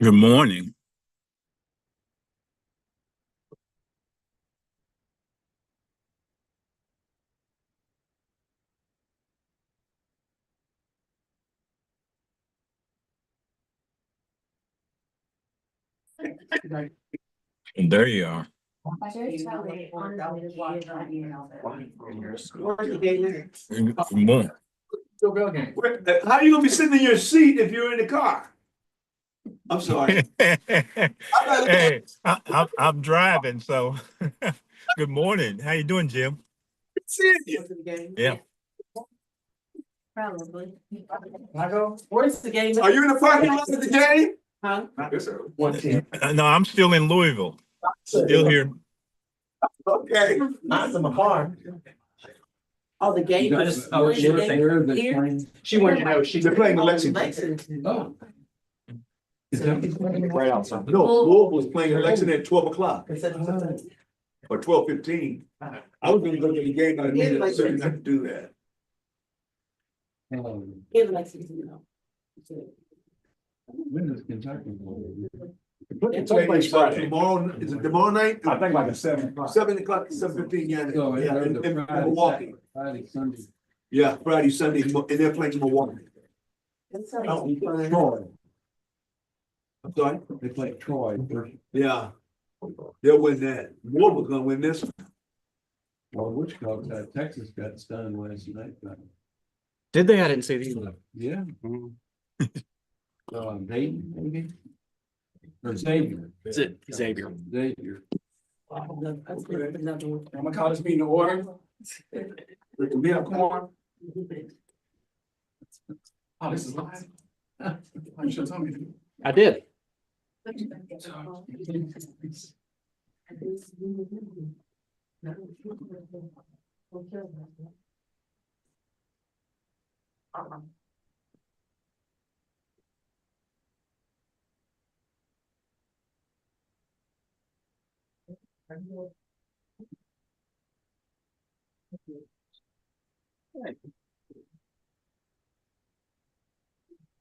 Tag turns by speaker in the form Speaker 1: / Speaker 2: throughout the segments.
Speaker 1: Good morning. And there you are. Good morning.
Speaker 2: How are you gonna be sitting in your seat if you're in the car? I'm sorry.
Speaker 1: Hey, I'm driving, so good morning. How you doing, Jim?
Speaker 2: Seeing you.
Speaker 1: Yeah.
Speaker 3: Probably.
Speaker 4: Where's the game?
Speaker 2: Are you in the parking lot of the game?
Speaker 4: Huh?
Speaker 2: Yes, sir.
Speaker 1: No, I'm still in Louisville. Still here.
Speaker 2: Okay.
Speaker 4: Mine's in my car. Oh, the game is.
Speaker 5: Oh,
Speaker 4: where's the game? Here?
Speaker 5: She wanted to know, she's
Speaker 2: They're playing in Lexington.
Speaker 5: Oh.
Speaker 2: Right outside. No, Louisville was playing in Lexington at 12 o'clock or 12:15. I was gonna go to the game, but I made a decision not to do that.
Speaker 4: In Lexington, no.
Speaker 5: When does Kentucky?
Speaker 2: It's playing tomorrow, is it tomorrow night?
Speaker 5: I think like a 7 o'clock.
Speaker 2: 7 o'clock, 7:15, yeah,
Speaker 5: So,
Speaker 2: yeah, in Milwaukee.
Speaker 5: Friday, Sunday.
Speaker 2: Yeah, Friday, Sunday, and they're playing in Milwaukee.
Speaker 5: Troy.
Speaker 2: I'm sorry?
Speaker 5: They play Troy.
Speaker 2: Yeah. They'll win that. Louisville's gonna win this.
Speaker 5: Well, which called Texas got stunned last night.
Speaker 6: Did they? I didn't see these.
Speaker 5: Yeah. Dayton, maybe? Or Xavier.
Speaker 6: Is it Xavier?
Speaker 5: Xavier.
Speaker 4: I'm
Speaker 5: gonna call this meeting to order. We can be up corn. Oh, this is live. You should tell me.
Speaker 6: I did.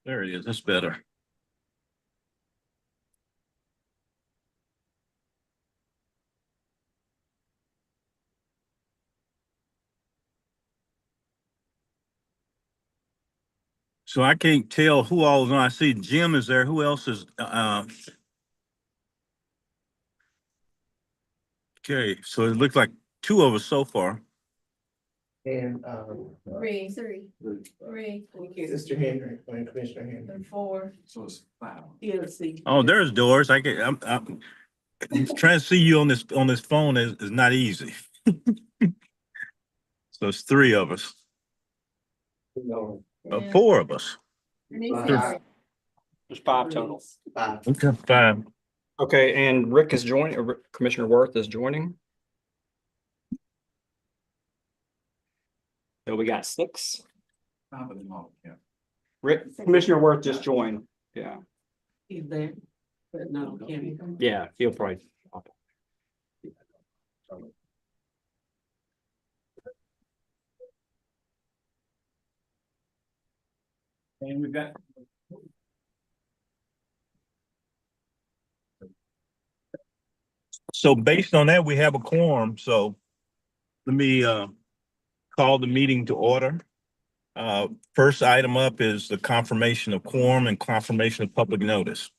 Speaker 1: There it is. That's better. So I can't tell who all is on. I see Jim is there. Who else is okay, so it looks like two of us so far.
Speaker 4: And,
Speaker 3: Three.
Speaker 4: Mr. Henry, and Commissioner Henry.
Speaker 3: And four.
Speaker 5: So it's 5.
Speaker 4: Yeah, see.
Speaker 1: Oh, there's Doris. I'm trying to see you on this phone is not easy. So it's three of us.
Speaker 4: No.
Speaker 3: Yeah.
Speaker 1: Four of us.
Speaker 4: Five.
Speaker 6: There's 5 total.
Speaker 4: Five.
Speaker 1: Okay, fine.
Speaker 6: Okay, and Rick is joining, or Commissioner Worth is joining. So we got 6.
Speaker 5: 5 of them all, yeah.
Speaker 6: Rick, Commissioner Worth just joined. Yeah,
Speaker 4: He's there, but no, can't.
Speaker 6: yeah, he'll probably.
Speaker 5: And we've got.
Speaker 1: So based on that, we have a quorum. So let me call the meeting to order. First item up is the confirmation of quorum and confirmation of public notice.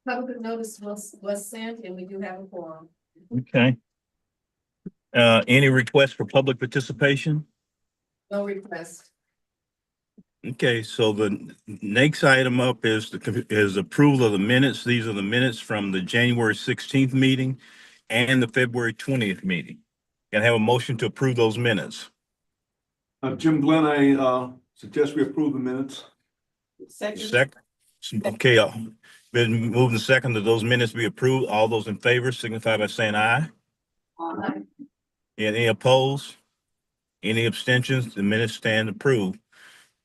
Speaker 3: Public notice was sent and we do have a quorum.
Speaker 1: Okay. Any requests for public participation?
Speaker 3: No request.
Speaker 1: Okay, so the next item up is approval of the minutes. These are the minutes from the January 16th meeting and the February 20th meeting. Can I have a motion to approve those minutes?
Speaker 2: Jim Glenn, I suggest we approve the minutes.
Speaker 1: Second. Okay, been moved and second that those minutes be approved. All those in favor signify by saying aye.
Speaker 3: Aye.
Speaker 1: Any opposed? Any abstentions? The minutes stand approved.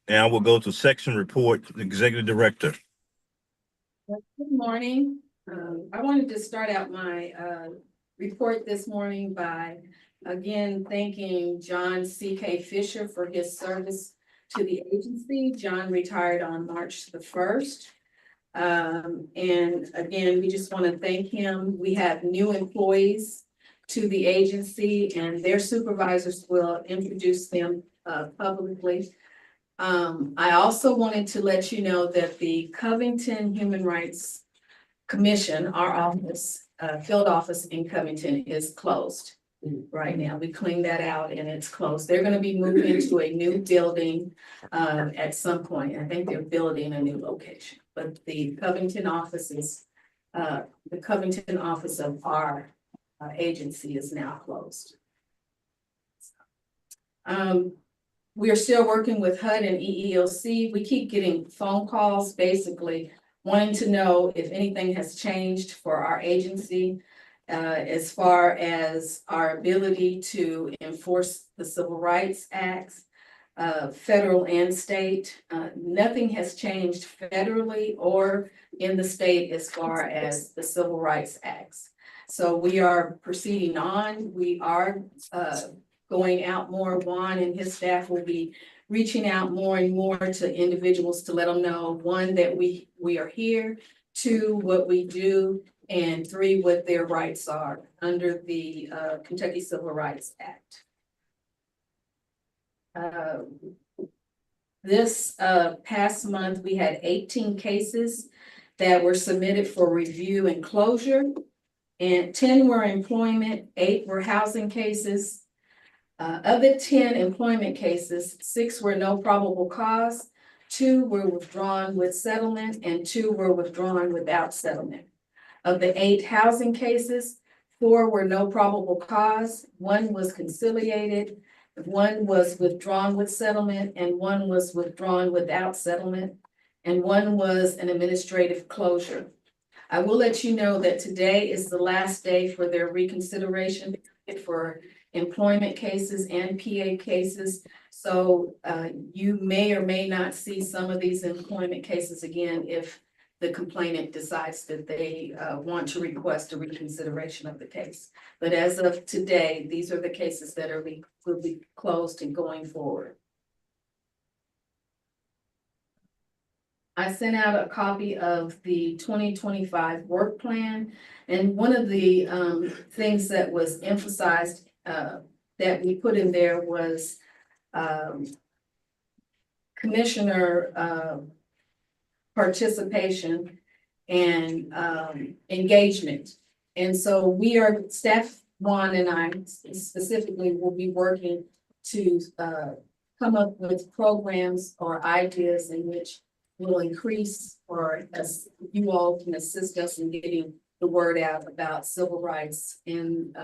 Speaker 1: Now we'll go to section report, the executive director.
Speaker 3: Good morning. I wanted to start out my report this morning by again thanking John C.K. Fisher for his service to the agency. John retired on March the 1st. And again, we just want to thank him. We have new employees to the agency and their supervisors will introduce them publicly. I also wanted to let you know that the Covington Human Rights Commission, our office, field office in Covington is closed right now. We cleaned that out and it's closed. They're gonna be moving into a new building at some point. I think they're building a new location, but the Covington office is, the Covington office of our agency is now closed. We are still working with HUD and EEOC. We keep getting phone calls, basically wanting to know if anything has changed for our agency as far as our ability to enforce the Civil Rights Acts, federal and state. Nothing has changed federally or in the state as far as the Civil Rights Acts. So we are proceeding on. We are going out more. Juan and his staff will be reaching out more and more to individuals to let them know, one, that we are here, two, what we do, and three, what their rights are under the Kentucky Civil Rights Act. This past month, we had 18 cases that were submitted for review and closure, and 10 were employment, 8 were housing cases. Of the 10 employment cases, 6 were no probable cause, 2 were withdrawn with settlement, and 2 were withdrawn without settlement. Of the 8 housing cases, 4 were no probable cause, 1 was conciliated, 1 was withdrawn with settlement, and 1 was withdrawn without settlement, and 1 was an administrative closure. I will let you know that today is the last day for their reconsideration for employment cases and PA cases. So you may or may not see some of these employment cases again if the complainant decides that they want to request a reconsideration of the case. But as of today, these are the cases that will be closed and going forward. I sent out a copy of the 2025 work plan, and one of the things that was emphasized that we put in there was commissioner participation and engagement. And so we are, staff Juan and I specifically will be working to come up with programs or ideas in which will increase, or as you all can assist us in getting the word out about civil rights and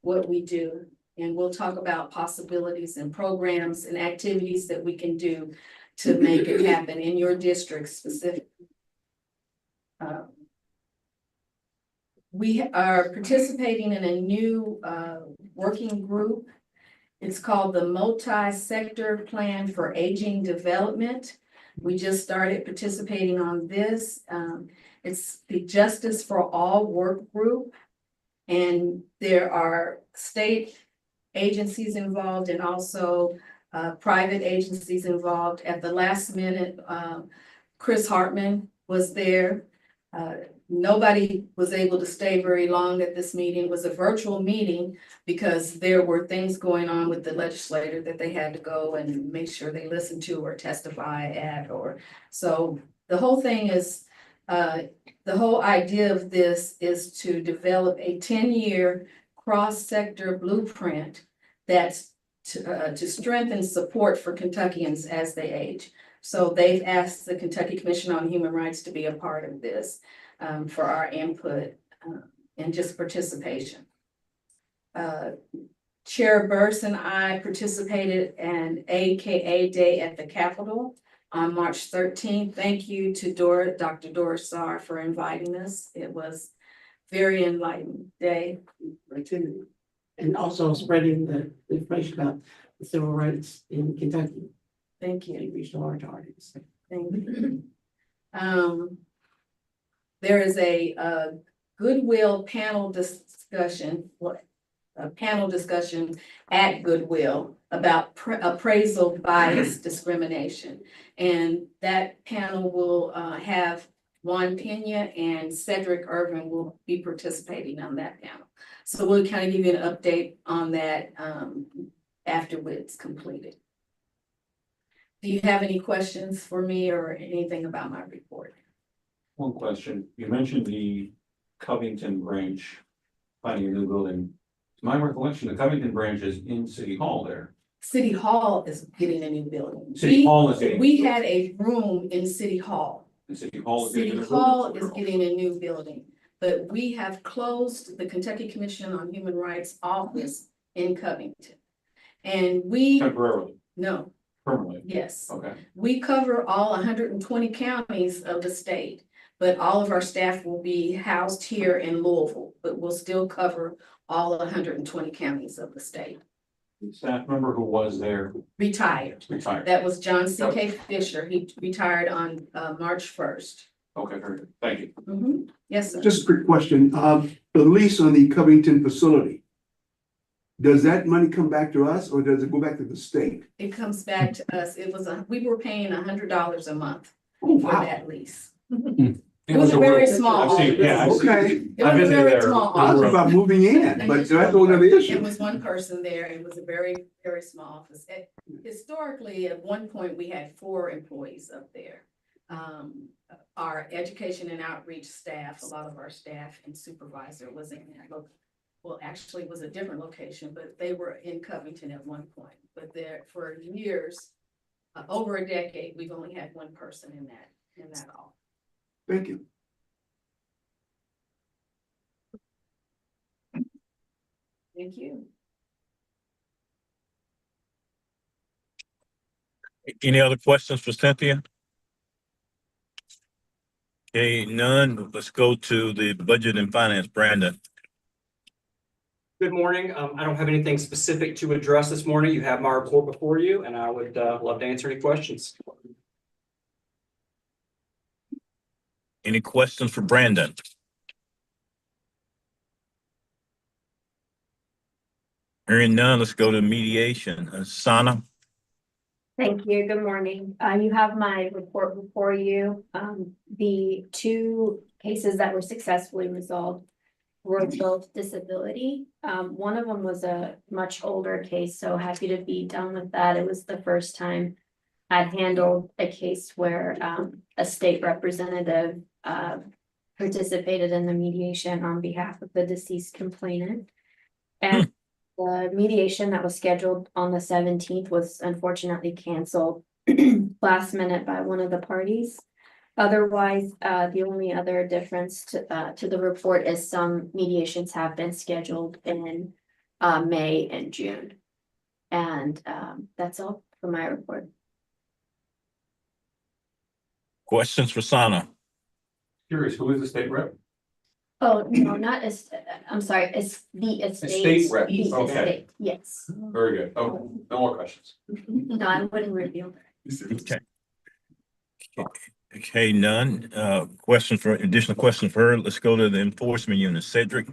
Speaker 3: what we do. And we'll talk about possibilities and programs and activities that we can do to make it happen in your district specifically. We are participating in a new working group. It's called the Multi-Sector Plan for Aging Development. We just started participating on this. It's the Justice for All work group. And there are state agencies involved and also private agencies involved. At the last minute, Chris Hartman was there. Nobody was able to stay very long at this meeting. It was a virtual meeting because there were things going on with the legislator that they had to go and make sure they listened to or testify at, or so the whole thing is, the whole idea of this is to develop a 10-year cross-sector blueprint that's to strengthen support for Kentuckians as they age. So they've asked the Kentucky Commission on Human Rights to be a part of this for our input and just participation. Chair Burse and I participated in AKA Day at the Capitol on March 13th. Thank you to Dr. Doris Saar for inviting us. It was very enlightening day.
Speaker 4: And also spreading the information about the civil rights in Kentucky.
Speaker 3: Thank you.
Speaker 4: And reach large audience.
Speaker 3: Thank you. There is a Goodwill panel discussion, at Goodwill about appraisal bias discrimination. And that panel will have Juan Pena and Cedric Irvin will be participating on that panel. So we'll kind of give you an update on that after it's completed. Do you have any questions for me or anything about my report?
Speaker 7: One question, you mentioned the Covington branch finding a new building. To my recollection, the Covington branch is in City Hall there.
Speaker 3: City Hall is getting a new building.
Speaker 7: City Hall is getting.
Speaker 3: We had a room in City Hall.
Speaker 7: The City Hall is
Speaker 3: City
Speaker 7: getting.
Speaker 3: Hall is getting a new building, but we have closed the Kentucky Commission on Human Rights office in Covington. And we,
Speaker 7: Temporarily,
Speaker 3: no,
Speaker 7: permanently,
Speaker 3: yes,
Speaker 7: okay.
Speaker 3: we cover all 120 counties of the state, but all of our staff will be housed here in Louisville, but we'll still cover all 120 counties of the state.
Speaker 7: The staff member who was there
Speaker 3: Retired.
Speaker 7: retired.
Speaker 3: That was John C.K. Fisher. He retired on March 1st.
Speaker 7: Okay, very good, thank you.
Speaker 3: Yes, sir.
Speaker 2: Just a quick question, the lease on the Covington facility. Does that money come back to us or does it go back to the state?
Speaker 3: It comes back to us. It was, we were paying $100 a month
Speaker 2: Oh,
Speaker 3: for
Speaker 2: wow.
Speaker 3: that lease. It was a
Speaker 7: real-
Speaker 3: very small.
Speaker 7: I've seen, yeah, I've seen-
Speaker 2: Okay,
Speaker 3: It
Speaker 7: I
Speaker 3: was a
Speaker 7: visited
Speaker 3: very
Speaker 7: there.
Speaker 3: small.
Speaker 2: I was
Speaker 3: office.
Speaker 2: about moving in, but that's a whole other
Speaker 3: It
Speaker 2: issue.
Speaker 3: was one person there. It was a very, very small office. Historically, at one point, we had 4 employees up there. Our education and outreach staff, a lot of our staff and supervisor was in that well, actually it was a different location, but they were in Covington at one point. But there, for years, over a decade, we've only had one person in that all.
Speaker 2: Thank you.
Speaker 3: Thank you.
Speaker 1: Any other questions for Cynthia? Okay, none. Let's go to the budget and finance. Brandon.
Speaker 6: Good morning. I don't have anything specific to address this morning. You have my report before you, and I would love to answer any questions.
Speaker 1: Any questions for Brandon? Hearing none, let's go to mediation. Sana.
Speaker 8: Thank you. Good morning. You have my report before you. The 2 cases that were successfully resolved were both disability. One of them was a much older case, so happy to be done with that. It was the first time I'd handled a case where a state representative participated in the mediation on behalf of the deceased complainant. And the mediation that was scheduled on the 17th was unfortunately canceled last minute by one of the parties. Otherwise, the only other difference to the report is some mediations have been scheduled in May and June. And that's all for my report.
Speaker 1: Questions for Sana?
Speaker 7: Curious, who is the state rep?
Speaker 8: Oh, no, not as, I'm sorry, it's the estate.
Speaker 7: State rep,
Speaker 8: The
Speaker 7: okay.
Speaker 8: estate, yes.
Speaker 7: Very good. Oh, no more questions.
Speaker 8: No, I wouldn't reveal that.
Speaker 1: Okay. Okay, none. Additional question for her. Let's go to the enforcement unit. Cedric.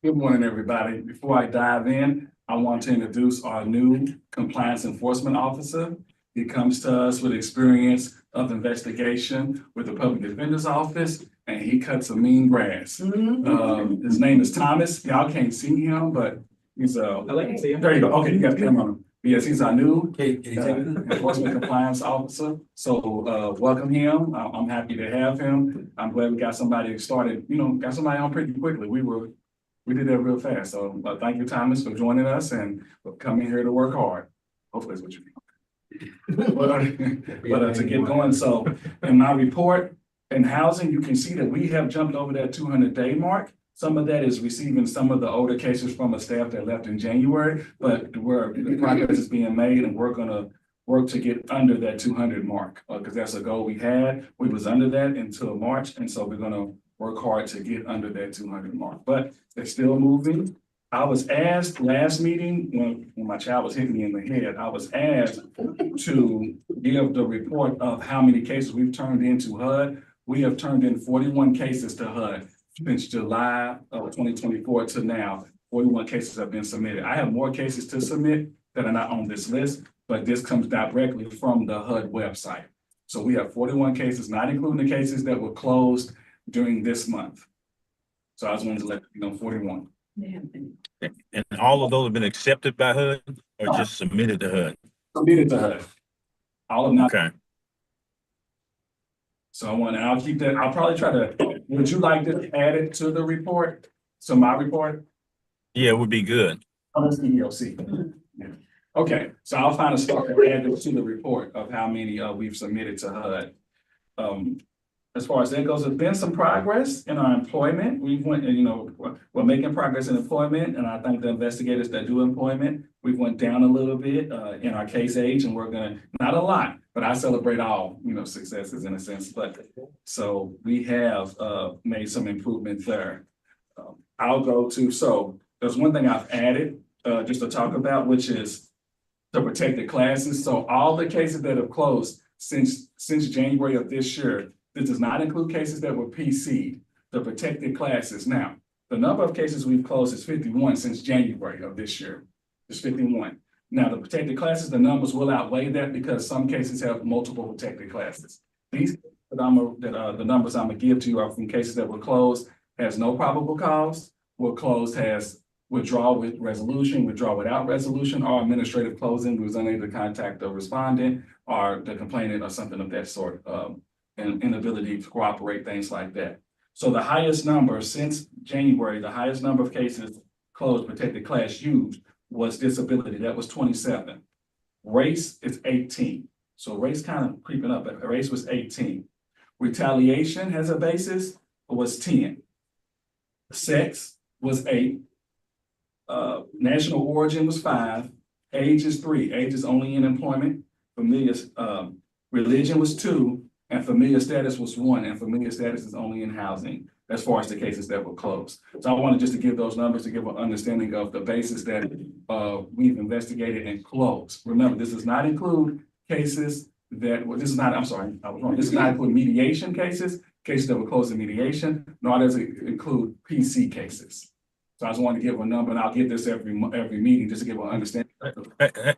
Speaker 5: Good morning, everybody. Before I dive in, I want to introduce our new compliance enforcement officer. He comes to us with experience of investigation with the public defender's office, and he cuts a mean grass. His name is Thomas. Y'all can't see him, but he's
Speaker 6: I like to see him.
Speaker 5: there you go. Okay, you got the camera on him. Yes, he's our new enforcement compliance officer. So welcome him. I'm happy to have him. I'm glad we got somebody who started, got somebody on pretty quickly. We did that real fast. So thank you, Thomas, for joining us and for coming here to work hard. Hopefully that's what you mean. But to get going, so in my report in housing, you can see that we have jumped over that 200-day mark. Some of that is receiving some of the older cases from a staff that left in January, but the progress is being made and we're gonna work to get under that 200 mark because that's a goal we had. We was under that until March, and so we're gonna work hard to get under that 200 mark, but it's still moving. I was asked last meeting, when my child was hitting me in the head, I was asked to give the report of how many cases we've turned into HUD. We have turned in 41 cases to HUD since July of 2024 to now. 41 cases have been submitted. I have more cases to submit that are not on this list, but this comes directly from the HUD website. So we have 41 cases, not including the cases that were closed during this month. So I just wanted to let you know 41.
Speaker 1: And all of those have been accepted by HUD or just submitted to HUD?
Speaker 5: Submitted to HUD. All of them.
Speaker 1: Okay.
Speaker 5: So I'll keep that, I'll probably try to, would you like this added to the report? So my report?
Speaker 1: Yeah, it would be good.
Speaker 5: Oh, that's EEOC. Yeah. Okay, so I'll find a spot to add this to the report of how many we've submitted to HUD. As far as that goes, there's been some progress in our employment. We went, we're making progress in employment, and I think the investigators that do employment, we went down a little bit in our case age, and we're gonna, not a lot, but I celebrate all, successes in a sense. But so we have made some improvements there. I'll go to, so there's one thing I've added just to talk about, which is the protected classes. So all the cases that have closed since January of this year, this does not include cases that were PC'd, the protected classes. Now, the number of cases we've closed is 51 since January of this year. It's 51. Now, the protected classes, the numbers will outweigh that because some cases have multiple protected classes. These the numbers I'm gonna give to you are from cases that were closed, has no probable cause, were closed has withdrawal with resolution, withdraw without resolution, or administrative closing, was unable to contact the respondent or the complainant or something of that sort. And inability to cooperate, things like that. So the highest number since January, the highest number of cases closed protected class used was disability. That was 27. Race is 18. So race kind of creeping up, but race was 18. Retaliation has a basis, was 10. Sex was 8. National origin was 5. Age is 3. Age is only in employment. Familiar, religion was 2. And familiar status was 1, and familiar status is only in housing as far as the cases that were closed. So I wanted just to give those numbers to give an understanding of the basis that we've investigated and closed. Remember, this does not include cases that were, this is not, I'm sorry, I was wrong. This does not include mediation cases that were closed in mediation, nor does it include PC cases. So I just wanted to give a number, and I'll give this every meeting just to give an understanding.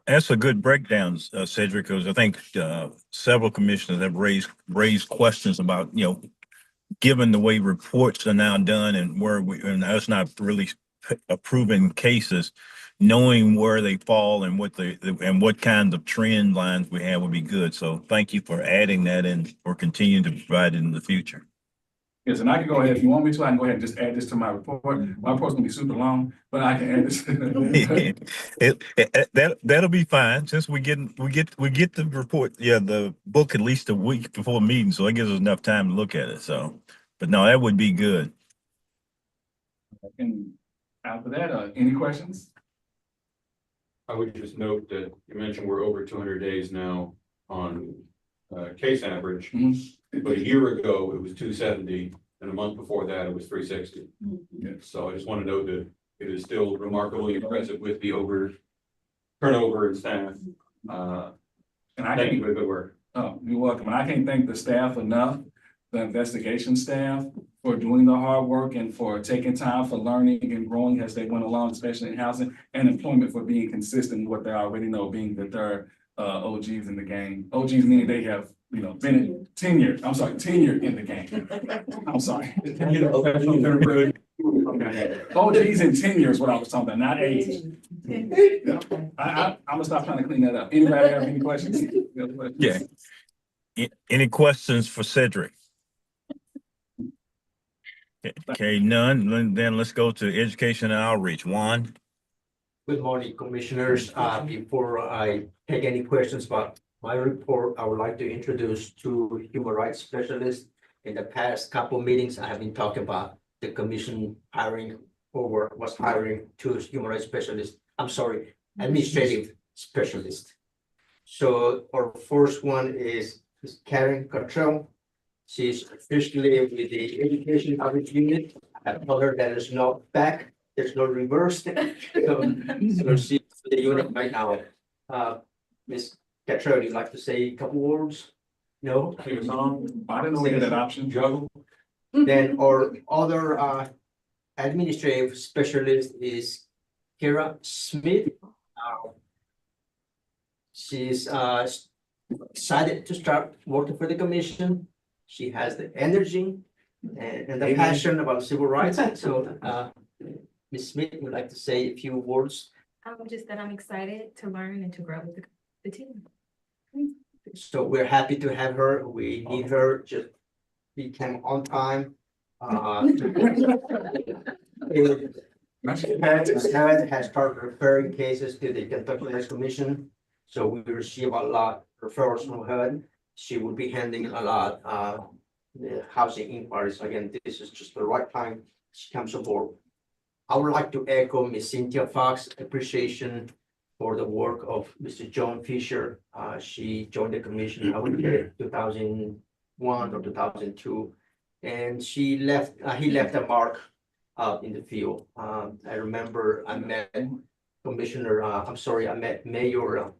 Speaker 1: That's a good breakdown, Cedric, because I think several commissioners have raised questions about, given the way reports are now done and and us not really approving cases, knowing where they fall and what kinds of trend lines we have would be good. So thank you for adding that and for continuing to provide it in the future.
Speaker 5: Yes, and I can go ahead, if you want me to, I can go ahead and just add this to my report. My report's gonna be super long, but I can add this.
Speaker 1: That'll be fine since we get the report, the book at least a week before meeting, so it gives us enough time to look at it. So, but no, that would be good.
Speaker 5: And after that, any questions?
Speaker 7: I would just note that you mentioned we're over 200 days now on case average. But a year ago, it was 270, and a month before that, it was 360. So I just want to note that it is still remarkably impressive with the turnover in staff. And thank you for the good work.
Speaker 5: Oh, you're welcome. And I can't thank the staff enough, the investigation staff, for doing the hard work and for taking time for learning and growing as they went along, especially in housing, and employment for being consistent with what they already know, being the third OGs in the game. OGs meaning they have been tenured in the game. I'm sorry. OGs and tenure is what I was talking about, not age. I'm gonna stop trying to clean that up. Anybody have any questions?
Speaker 1: Yeah. Any questions for Cedric? Okay, none. Then let's go to education and outreach. Juan.
Speaker 9: Good morning, commissioners. Before I take any questions about my report, I would like to introduce two human rights specialists. In the past couple meetings, I have been talking about the commission hiring two human rights specialists. I'm sorry, administrative specialists. So our first one is Karen Cottrell. She's officially with the education outreach unit. I told her that there's no back, there's no reverse. So she's the unit right now. Ms. Cottrell, would you like to say a couple words? No?
Speaker 5: I didn't know we had that option. Juggle.
Speaker 9: Then our other administrative specialist is Kara Smith. She's excited to start working for the commission. She has the energy and the passion about civil rights. So, Ms. Smith would like to say a few words.
Speaker 10: Just that I'm excited to learn and to grow with the team.
Speaker 9: So we're happy to have her. We need her, just become on time. Ed has started referring cases to the Kentucky Lands Commission. So we receive a lot referrals from her. She will be handling a lot, the housing inquiries. Again, this is just the right time she comes aboard. I would like to echo Ms. Cynthia Fox's appreciation for the work of Mr. John Fisher. She joined the commission, I would say 2001 or 2002. And he left a mark out in the field. I remember I met Mayor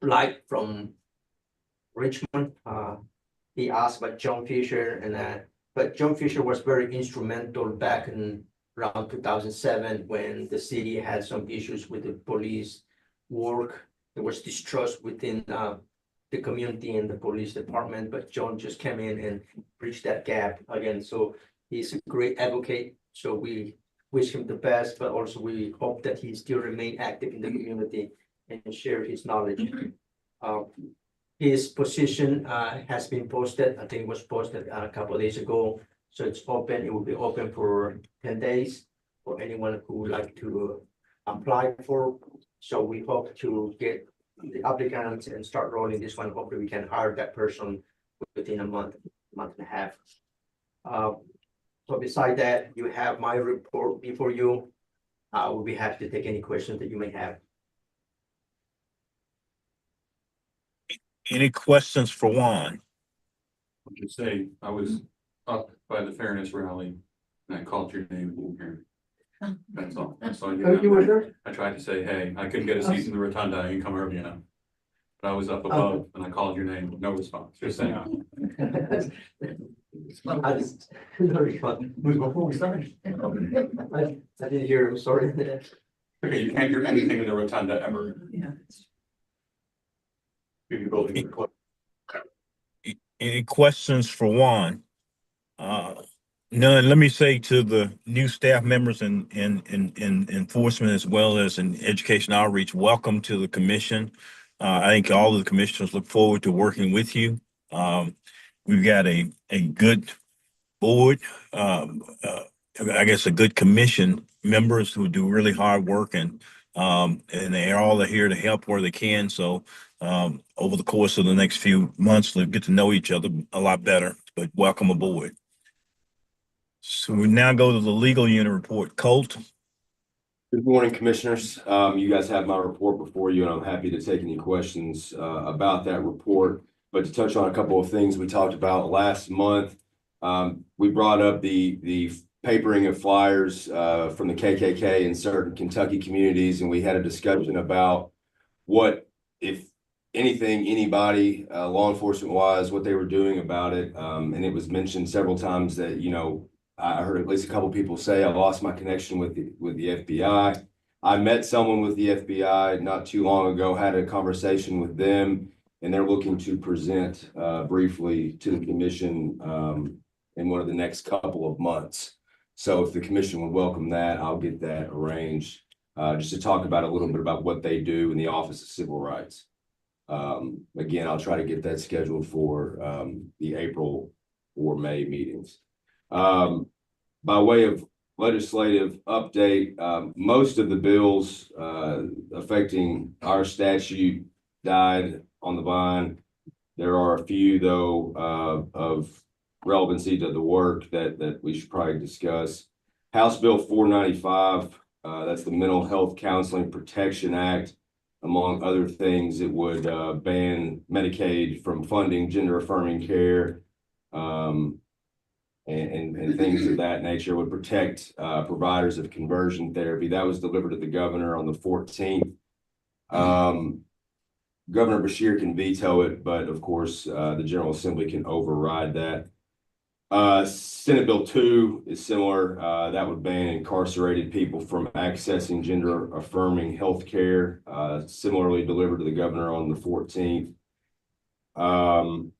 Speaker 9: Light from Richmond. He asked about John Fisher but John Fisher was very instrumental back in around 2007 when the city had some issues with the police work. There was distrust within the community and the police department, but John just came in and bridged that gap again. So he's a great advocate. So we wish him the best, but also we hope that he still remain active in the community and share his knowledge. His position has been posted. I think it was posted a couple of days ago. So it's open. It will be open for 10 days for anyone who would like to apply for. So we hope to get the applicants and start rolling this one. Hopefully we can hire that person within a month and a half. So beside that, you have my report before you. I will be happy to take any questions that you may have.
Speaker 1: Any questions for Juan?
Speaker 7: I should say, I was up by the fairness rally and I called your name here. That's all. I saw you.
Speaker 9: Oh, you were there?
Speaker 7: I tried to say, hey, I couldn't get a seat in the rotunda. I can come early enough. But I was up above and I called your name. No response. Just saying.
Speaker 9: I just, no response.
Speaker 5: Before we started.
Speaker 9: I didn't hear him, sorry.
Speaker 7: Okay, you can't hear anything in the rotunda ever.
Speaker 4: Yeah.
Speaker 7: Maybe building.
Speaker 1: Any questions for Juan? None. Let me say to the new staff members in enforcement as well as in education outreach, welcome to the commission. I think all of the commissioners look forward to working with you. We've got a good board, I guess a good commission members who do really hard work and they're all here to help where they can. So over the course of the next few months, they'll get to know each other a lot better, but welcome aboard. So we now go to the legal unit report. Colt.
Speaker 11: Good morning, commissioners. You guys have my report before you, and I'm happy to take any questions about that report. But to touch on a couple of things we talked about last month, we brought up the papering of flyers from the KKK in certain Kentucky communities, and we had a discussion about what, if anything, anybody, law enforcement wise, what they were doing about it. And it was mentioned several times that, you know, I heard at least a couple people say I lost my connection with the FBI. I met someone with the FBI not too long ago, had a conversation with them, and they're looking to present briefly to the commission in one of the next couple of months. So if the commission would welcome that, I'll get that arranged just to talk about a little bit about what they do in the Office of Civil Rights. Again, I'll try to get that scheduled for the April or May meetings. By way of legislative update, most of the bills affecting our statute died on the vine. There are a few, though, of relevancy to the work that we should probably discuss. House Bill 495, that's the Mental Health Counseling Protection Act. Among other things, it would ban Medicaid from funding gender-affirming care, and things of that nature. Would protect providers of conversion therapy. That was delivered to the governor on the 14th. Governor Beshear can veto it, but of course, the General Assembly can override that. Senate Bill 2 is similar. That would ban incarcerated people from accessing gender-affirming health care, similarly delivered to the governor on the 14th. And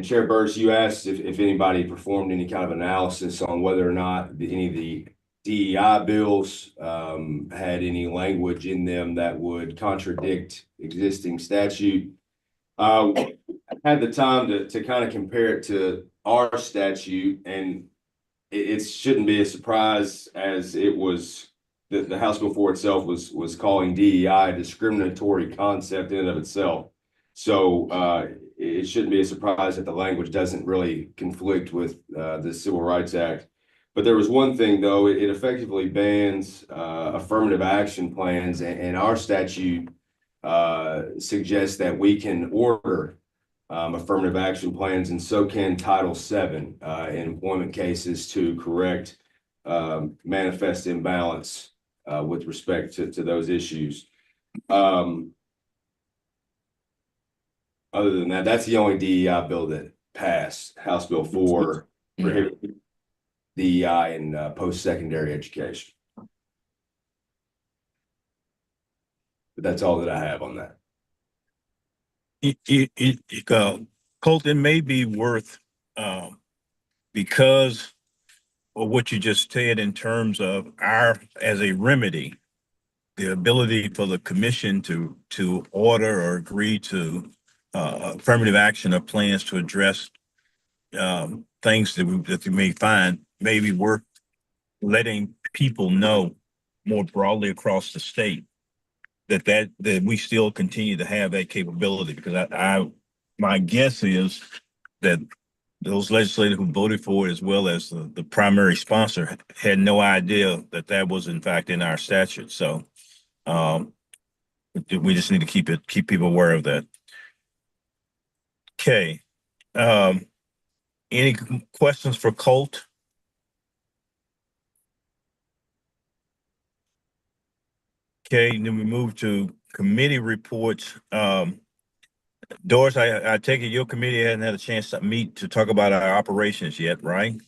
Speaker 11: Chair Burris, you asked if anybody performed any kind of analysis on whether or not any of the DEI bills had any language in them that would contradict existing statute. I had the time to kind of compare it to our statute, and it shouldn't be a surprise, as it was the House bill for itself was calling DEI a discriminatory concept in and of itself. So it shouldn't be a surprise that the language doesn't really conflict with the Civil Rights Act. But there was one thing, though. It effectively bans affirmative action plans, and our statute suggests that we can order affirmative action plans, and so can Title VII in employment cases to correct manifest imbalance with respect to those issues. Other than that, that's the only DEI bill that passed, House Bill 4, prohibiting DEI in post-secondary education. But that's all that I have on that.
Speaker 1: Colton, may be worth, because of what you just said in terms of as a remedy, the ability for the commission to order or agree to affirmative action or plans to address things that you may find may be worth letting people know more broadly across the state that we still continue to have that capability, because my guess is that those legislators who voted for it, as well as the primary sponsor, had no idea that was in fact in our statute. So we just need to keep people aware of that. Okay. Any questions for Colt? Okay, then we move to committee reports. Doris, I take it your committee hasn't had a chance to meet to talk about our operations yet, right?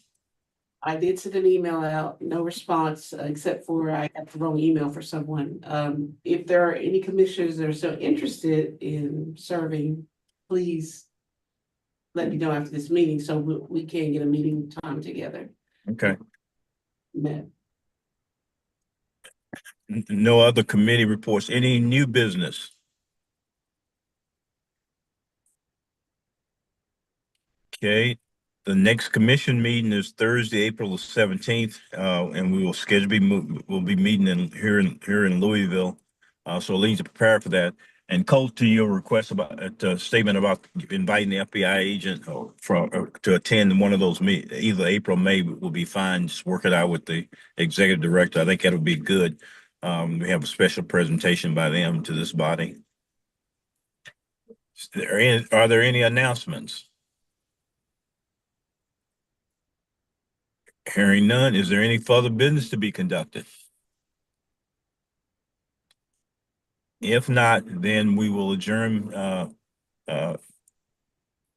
Speaker 4: I did send an email out, no response, except for I got the wrong email for someone. If there are any commissioners that are still interested in serving, please let me know after this meeting so we can get a meeting time together.
Speaker 1: Okay.
Speaker 4: Matt.
Speaker 1: No other committee reports. Any new business? Okay, the next commission meeting is Thursday, April the 17th, and we we'll be meeting here in Louisville. So Lee, to prepare for that. And Colt, to your request about a statement about inviting the FBI agent to attend one of those meetings, either April, May will be fine. Just work it out with the executive director. I think that'll be good. We have a special presentation by them to this body. Are there any announcements? Hearing none, is there any further business to be conducted? If not, then we will adjourn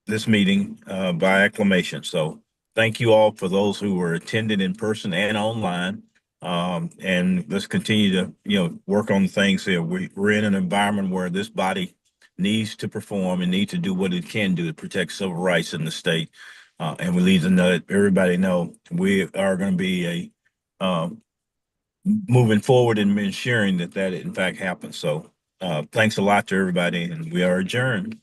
Speaker 1: this meeting by acclamation. So thank you all for those who were attending in person and online. And let's continue to work on things here. We're in an environment where this body needs to perform and need to do what it can do to protect civil rights in the state. And we need to let everybody know we are going to be moving forward and ensuring that in fact happens. So thanks a lot to everybody, and we are adjourned.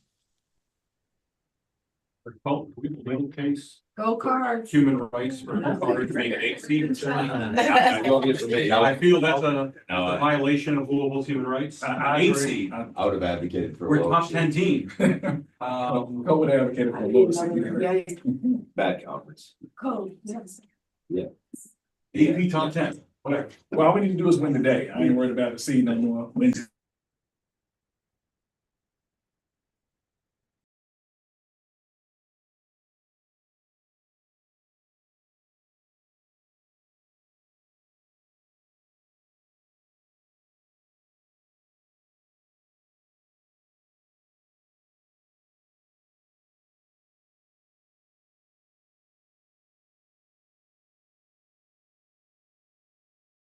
Speaker 7: Middle case,
Speaker 3: Go Cards.
Speaker 7: human rights for Carter being 18. I feel that's a violation of Louisville's human rights.
Speaker 5: I agree.
Speaker 11: I would have advocated for.
Speaker 7: We're top 10 team.
Speaker 5: Go with advocate for Louis.
Speaker 11: Bad conference.
Speaker 3: Code, yes.
Speaker 5: AP top 10, whatever. Well, all we need to do is win the day. I ain't worried about the seed no more. Win